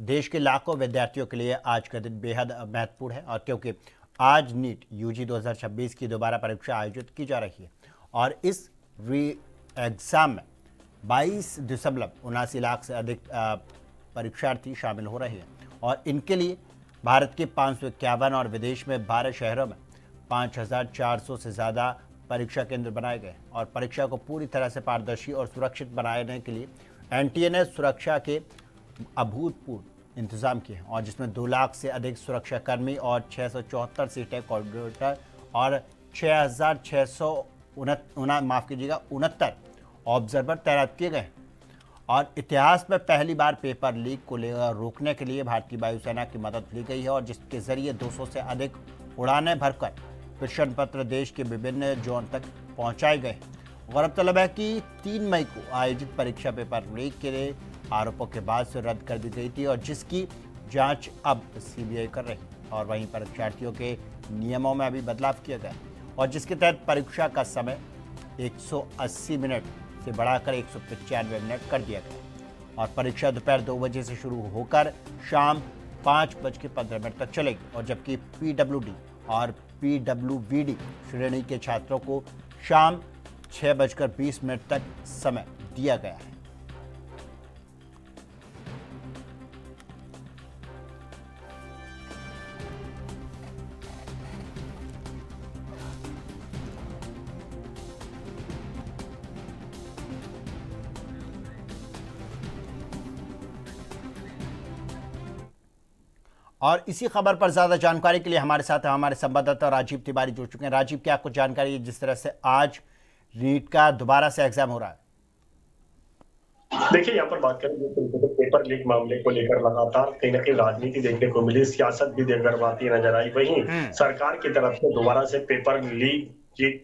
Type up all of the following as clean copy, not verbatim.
देश के लाखों विद्यार्थियों के लिए आज का दिन बेहद महत्वपूर्ण है और क्योंकि आज नीट यूजी 2026 की दोबारा परीक्षा आयोजित की जा रही है और इस री एग्ज़ाम में 22.79 लाख से अधिक परीक्षार्थी शामिल हो रहे हैं और इनके लिए भारत के 551 और विदेश में 12 शहरों में 5,400 से ज़्यादा परीक्षा केंद्र बनाए गए और परीक्षा को पूरी तरह से पारदर्शी और सुरक्षित बनाने के लिए एनटीए ने सुरक्षा के अभूतपूर्व इंतजाम किए हैं और जिसमें 2 लाख से अधिक सुरक्षाकर्मी और 674 सीटें कोऑर्डिनेटर और 6,669 ऑब्जर्वर तैनात किए गए और इतिहास में पहली बार पेपर लीक को रोकने के लिए भारतीय वायुसेना की मदद ली गई है और जिसके जरिए 200 से अधिक उड़ानें भरकर प्रश्न पत्र देश के विभिन्न जोन तक पहुंचाए गए। गौरतलब है कि 3 मई को आयोजित परीक्षा पेपर लीक के आरोपों के बाद से रद्द कर दी गई थी और जिसकी जांच अब सीबीआई कर रही है और वहीं परीक्षार्थियों के नियमों में अभी बदलाव किया गया और जिसके तहत परीक्षा का समय 180 मिनट से बढ़ाकर 195 मिनट कर दिया गया और परीक्षा दोपहर 2 बजे से शुरू होकर शाम 5:15 तक चलेगी और जबकि पीडब्ल्यूडी और पीडब्ल्यूवीडी श्रेणी के छात्रों को शाम 6:20 तक समय दिया गया है। और इसी खबर पर ज़्यादा जानकारी के लिए हमारे साथ हमारे संवाददाता राजीव तिवारी जुड़ चुके हैं। राजीव, क्या कुछ जानकारी है जिस तरह से आज नीट का दोबारा से एग्जाम हो रहा है? देखिए, यहाँ पर बात करें तो पेपर लीक मामले को लेकर लगातार कहीं न कहीं राजनीति देखने को मिली, सियासत भी गरमाती नजर आई। वहीं सरकार की तरफ से दोबारा से पेपर लीक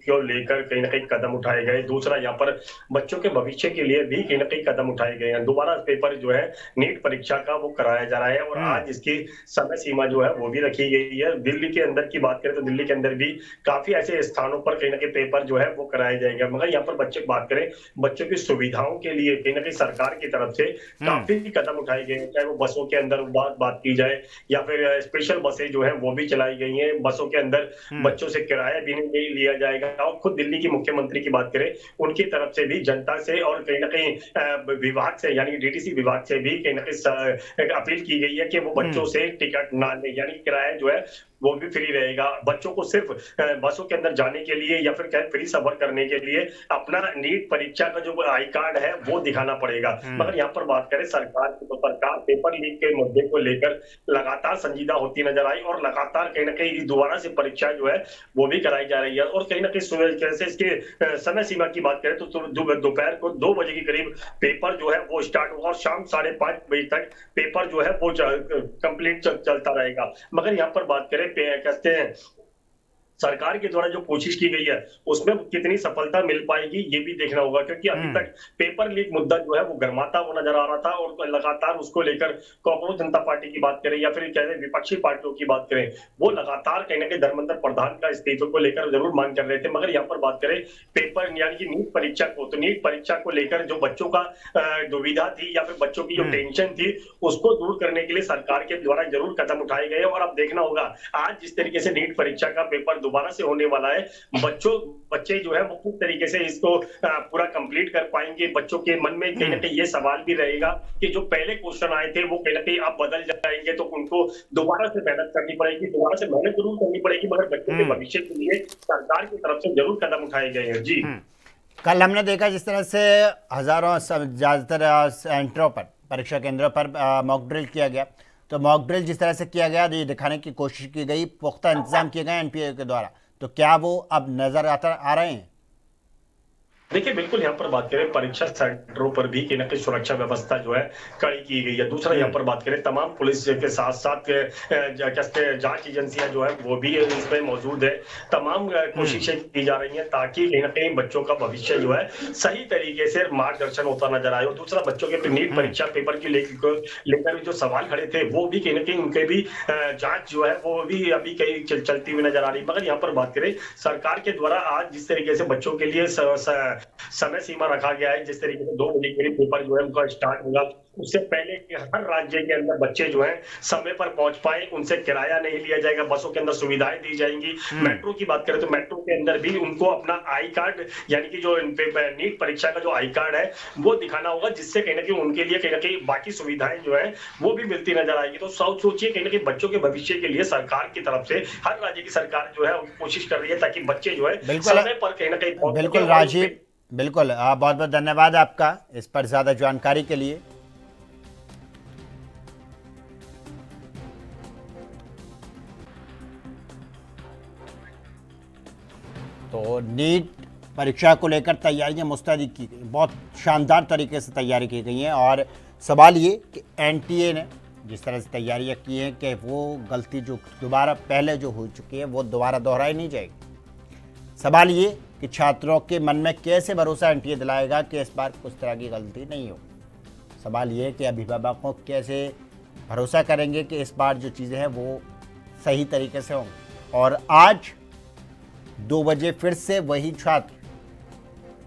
को लेकर कहीं न कहीं कदम उठाए गए। दूसरा, यहाँ पर बच्चों के भविष्य के लिए भी कहीं न कहीं कदम उठाए गए हैं। दोबारा पेपर जो है नीट परीक्षा का वो कराया जा रहा है और आज इसकी समय सीमा जो है वो भी रखी गई है। दिल्ली के अंदर की बात करें तो दिल्ली के अंदर भी काफी ऐसे स्थानों पर कहीं न कहीं पेपर जो है वो कराया जाएगा। मगर यहाँ पर बच्चे की बात करें, बच्चों की सुविधाओं के लिए कहीं न कहीं सरकार की तरफ से काफी कदम उठाए गए हैं। चाहे वो बसों के अंदर बात की जाए या फिर स्पेशल बसें जो है वो भी चलाई गई हैं। बसों के अंदर बच्चों से किराया भी नहीं लिया जाएगा और खुद दिल्ली की मुख्यमंत्री की बात करें, उनकी तरफ से भी जनता से और कहीं न कहीं विभाग से यानी डीटीसी विभाग से भी कहीं न कहीं अपील की गई है कि वो बच्चों से टिकट ना ले, यानी किराया जो है वो भी फ्री रहेगा। बच्चों को सिर्फ बसों के अंदर जाने के लिए या फिर फ्री सफर करने के लिए अपना नीट परीक्षा का जो आई कार्ड है वो दिखाना पड़ेगा। मगर यहाँ पर बात करें सरकार की, तो सरकार पेपर लीक के मुद्दे को लेकर लगातार संजीदा होती नजर आई और लगातार कहीं न कहीं दोबारा से परीक्षा जो है वो भी कराई जा रही है और कहीं न कहीं जैसे इसके समय सीमा की बात करें तो दोपहर को 2 बजे के करीब पेपर जो है वो स्टार्ट होगा और शाम 5:30 बजे तक पेपर जो है वो कंप्लीट चलता रहेगा। मगर यहाँ पर बात करें कहते हैं सरकार के द्वारा जो कोशिश की गई है उसमें कितनी सफलता मिल पाएगी ये भी देखना होगा, क्योंकि अभी तक पेपर लीक मुद्दा जो है वो गर्माता हुआ नजर आ रहा था और लगातार उसको लेकर कांग्रेस जनता पार्टी की बात करें या फिर कह रहे विपक्षी पार्टियों की बात करें, वो लगातार कहीं ना कहीं धर्मेंद्र प्रधान का इस्तीफे को लेकर जरूर मांग कर रहे थे। मगर यहाँ पर बात करें पेपर यानी कि नीट परीक्षा को, तो नीट परीक्षा को लेकर जो बच्चों का दुविधा थी या फिर बच्चों की जो टेंशन थी उसको दूर करने के लिए सरकार के द्वारा जरूर कदम उठाए गए और अब देखना होगा आज जिस तरीके से नीट परीक्षा का पेपर दोबारा से होने वाला है, बच्चे जो है वो किस तरीके से इसको पूरा कंप्लीट कर पाएंगे। बच्चों के मन में कहीं ना कहीं ये सवाल भी रहेगा कि जो पहले क्वेश्चन आए थे वो कहीं ना कहीं अब बदल जाएंगे तो उनको दोबारा से मेहनत करनी पड़ेगी, दोबारा से मेहनत जरूर करनी पड़ेगी, मगर बच्चों के भविष्य के लिए सरकार की तरफ से जरूर कदम उठाए गए हैं। जी, कल हमने देखा जिस तरह से हजारों ज्यादातर सेंटरों पर, परीक्षा केंद्रों पर मॉक ड्रिल किया गया, तो मॉक ड्रिल जिस तरह से किया गया ये दिखाने की कोशिश की गई, पुख्ता इंतजाम किए गए एनटीए के द्वारा, तो क्या वो अब नजर आ रहे हैं? देखिए, बिल्कुल यहाँ पर बात करें परीक्षा सेंटरों पर भी कहीं ना कहीं सुरक्षा व्यवस्था जो है कड़ी की गई है। दूसरा, यहाँ पर बात करें तमाम पुलिस के साथ साथ जांच एजेंसियां जो है वो भी इसमें मौजूद है। तमाम कोशिशें की जा रही हैं ताकि कहीं ना कहीं बच्चों का भविष्य जो है सही तरीके से मार्गदर्शन होता नजर आए। और दूसरा, बच्चों के नीट परीक्षा पेपर की लेकर जो सवाल खड़े थे वो भी कहीं ना कहीं उनके भी जांच जो है वो भी अभी कहीं चलती हुई नजर आ रही। मगर यहाँ पर बात करें सरकार के द्वारा आज जिस तरीके से बच्चों के लिए समय सीमा रखा गया है, जिस तरीके से 2 बजे के पेपर जो है उनका स्टार्ट होगा, उससे पहले कि हर राज्य के अंदर बच्चे जो हैं समय पर पहुंच पाए, उनसे किराया नहीं लिया जाएगा, बसों के अंदर सुविधाएं दी जाएंगी। मेट्रो की बात करें तो मेट्रो के अंदर भी उनको अपना आई कार्ड, यानी कि जो नीट परीक्षा का जो आई कार्ड है वो दिखाना होगा, जिससे कहीं ना कहीं उनके लिए कहीं ना कहीं बाकी सुविधाएं जो है वो भी मिलती नजर आएगी। तो सोचिए कहीं ना कहीं बच्चों के भविष्य के लिए सरकार की तरफ से हर राज्य की सरकार जो है कोशिश कर रही है ताकि बच्चे जो है बिल्कुल। समय पर कहीं ना कहीं पहुंच सके बिल्कुल और उस राजीव, बिल्कुल बहुत बहुत धन्यवाद आपका इस पर ज़्यादा जानकारी के लिए। तो नीट परीक्षा को लेकर तैयारियां मुस्तैद की गई, बहुत शानदार तरीके से तैयारी की गई हैं। और सवाल ये कि एनटीए ने जिस तरह से तैयारियां की हैं कि वो गलती जो दोबारा पहले जो हो चुकी है वो दोबारा दोहराई नहीं जाएगी। सवाल ये कि छात्रों के मन में कैसे भरोसा एनटीए दिलाएगा कि इस बार उस तरह की गलती नहीं हो। सवाल ये कि अभिभावकों कैसे भरोसा करेंगे कि इस बार जो चीज़ें हैं वो सही तरीके से होंगी। और आज 2 बजे फिर से वही छात्र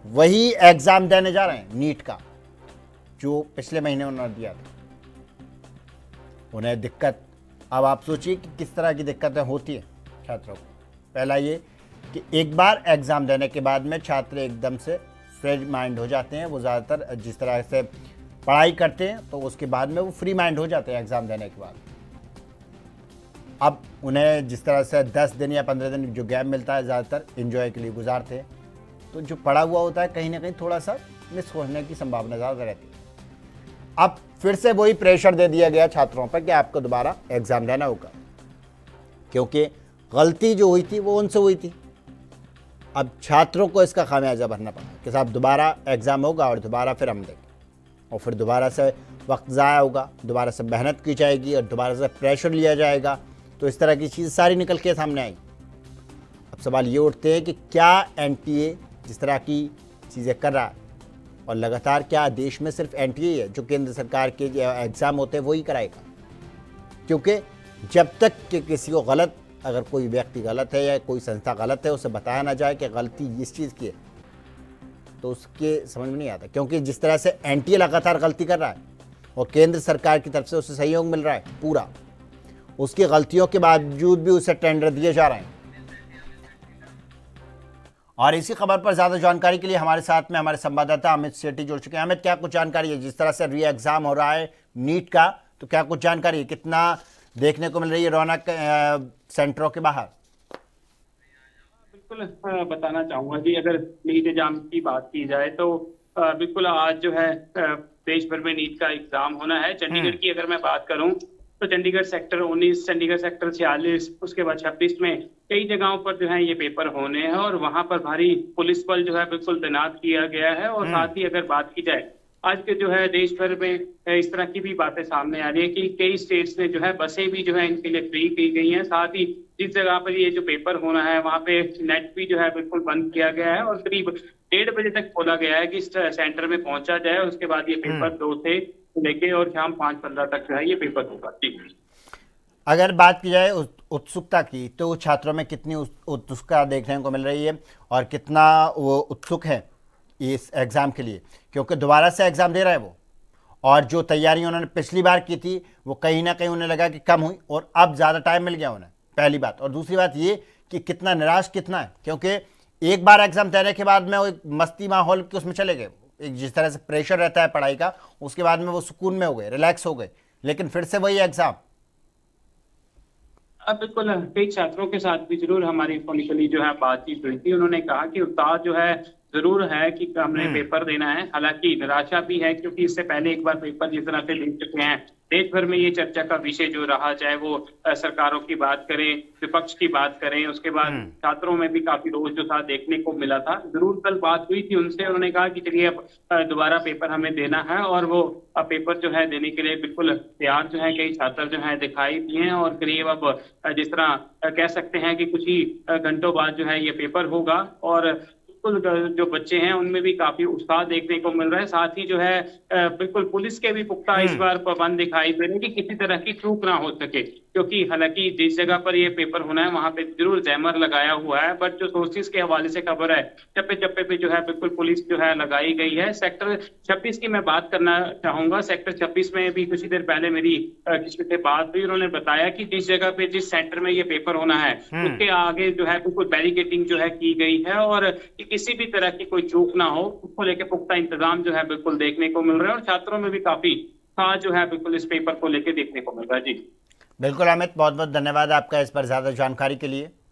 वही एग्ज़ाम देने जा रहे हैं नीट का, जो पिछले महीने उन्होंने दिया था। उन्हें दिक्कत, अब आप सोचिए कि किस तरह की दिक्कतें होती हैं छात्रों को। पहला ये कि एक बार एग्ज़ाम देने के बाद में छात्र एकदम से फ्री माइंड हो जाते हैं। वो ज़्यादातर जिस तरह से पढ़ाई करते हैं तो उसके बाद में वो फ्री माइंड हो जाते हैं एग्ज़ाम देने के बाद। अब उन्हें जिस तरह से 10 दिन या 15 दिन जो गैप मिलता है ज़्यादातर एंजॉय के लिए गुजारते हैं, तो जो पढ़ा हुआ होता है कहीं ना कहीं थोड़ा सा मिस होने की संभावना ज़्यादा रहती है। अब फिर से वही प्रेशर दे दिया गया छात्रों पर कि आपको दोबारा एग्ज़ाम देना होगा, क्योंकि गलती जो हुई थी वो उनसे हुई थी। अब छात्रों को इसका खामियाजा भरना पड़ा कि साहब दोबारा एग्ज़ाम होगा और दोबारा फिर हम देंगे, और फिर दोबारा से वक्त ज़ाया होगा, दोबारा से मेहनत की जाएगी और दोबारा से प्रेशर लिया जाएगा। तो इस तरह की चीज़ सारी निकल के सामने आई। अब सवाल ये उठते हैं कि क्या एनटीए जिस तरह की चीज़ें कर रहा है, और लगातार क्या देश में सिर्फ एनटीए है जो केंद्र सरकार के एग्ज़ाम होते हैं वही कराएगा? क्योंकि जब तक कि किसी को गलत, अगर कोई व्यक्ति गलत है या कोई संस्था गलत है, उसे बताया ना जाए कि गलती इस चीज़ की है, तो उसके समझ में नहीं आता। क्योंकि जिस तरह से एनटीए लगातार गलती कर रहा है और केंद्र सरकार की तरफ से उसे सहयोग मिल रहा है पूरा, उसकी गलतियों के बावजूद भी उसे टेंडर दिए जा रहे हैं। और इसी खबर पर ज़्यादा जानकारी के लिए हमारे साथ में हमारे संवाददाता अमित सेठी जुड़ चुके हैं। अमित, क्या कुछ जानकारी है? जिस तरह से री एग्ज़ाम हो रहा है नीट का, तो क्या कुछ जानकारी है? कितना देखने को मिल रही है रौनक सेंटरों के बाहर? बिल्कुल बताना चाहूंगा कि अगर नीट एग्जाम की बात की जाए तो बिल्कुल आज जो है देश भर में नीट का एग्जाम होना है। चंडीगढ़ की अगर मैं बात करूं तो चंडीगढ़ सेक्टर 19, चंडीगढ़ सेक्टर 46, उसके बाद 26 में कई जगहों पर जो है ये पेपर होने हैं और वहां पर भारी पुलिस बल जो है बिल्कुल तैनात किया गया है। और साथ ही अगर बात की जाए आज के जो है देश भर में इस तरह की भी बातें सामने आ रही है कि कई स्टेट्स में जो है बसें भी जो है इनके लिए फ्री की गई हैं। साथ ही जिस जगह पर ये जो पेपर होना है वहां पे नेट भी जो है बिल्कुल बंद किया गया है और करीब 1:30 बजे तक खोला गया है कि इस सेंटर में पहुंचा जाए। उसके बाद ये पेपर 2 से लेके और शाम 5:15 तक जो है ये पेपर होगा। जी, अगर बात की जाए उत्सुकता की, तो छात्रों में कितनी उत्सुकता देखने को मिल रही है और कितना वो उत्सुक है इस एग्ज़ाम के लिए? क्योंकि दोबारा से एग्ज़ाम दे रहा है वो, और जो तैयारी उन्होंने पिछली बार की थी वो कहीं ना कहीं उन्हें लगा कि कम हुई और अब ज़्यादा टाइम मिल गया उन्हें, पहली बात। और दूसरी बात ये कि कितना निराश कितना है, क्योंकि एक बार एग्ज़ाम देने के बाद में वो एक मस्ती माहौल के उसमें चले गए। एक जिस तरह से प्रेशर रहता है पढ़ाई का, उसके बाद में वो सुकून में हो गए, रिलैक्स हो गए, लेकिन फिर से वही एग्ज़ाम। अब बिल्कुल कई छात्रों के साथ भी जरूर हमारी फोनिकली जो है बातचीत हुई थी। उन्होंने कहा कि उत्साह जो है जरूर है कि हमने पेपर देना है, हालांकि निराशा भी है क्योंकि इससे पहले एक बार पेपर जिस तरह से दे चुके हैं। देश भर में ये चर्चा का विषय जो रहा, चाहे वो सरकारों की बात करें, विपक्ष की बात करें, उसके बाद छात्रों में भी काफी रोष जो था देखने को मिला था। जरूर कल बात हुई थी उनसे, उन्होंने कहा कि चलिए अब दोबारा पेपर हमें देना है और वो पेपर जो है देने के लिए बिल्कुल तैयार जो है कई छात्र जो है दिखाई दिए हैं। और करीब अब जिस तरह कह सकते हैं कि कुछ ही घंटों बाद जो है ये पेपर होगा और बिल्कुल जो बच्चे हैं उनमें भी काफी उत्साह देखने को मिल रहा है। साथ ही जो है बिल्कुल पुलिस के भी पुख्ता इस बार प्रबंध दिखाई दे रहे हैं कि किसी तरह की चूक ना हो सके, क्योंकि हालांकि जिस जगह पर ये पेपर होना है वहां पे जरूर जैमर लगाया हुआ है, बट जो सोर्सेज के हवाले से खबर है चप्पे चप्पे पे जो है बिल्कुल पुलिस जो है लगाई गई है। सेक्टर 26 की मैं बात करना चाहूंगा। सेक्टर 26 में भी कुछ देर पहले मेरी किसी से बात हुई, उन्होंने बताया कि जिस जगह पे जिस सेंटर में ये पेपर होना है उसके आगे जो है बिल्कुल बैरिकेडिंग जो है की गई है, और कि किसी भी तरह की कोई चूक ना हो उसको लेकर पुख्ता इंतजाम जो है बिल्कुल देखने को मिल रहा है, और छात्रों में भी काफी उत्साह जो है बिल्कुल इस पेपर को लेकर देखने को मिल रहा है। जी बिल्कुल अमित, बहुत बहुत धन्यवाद आपका इस पर ज़्यादा जानकारी के लिए।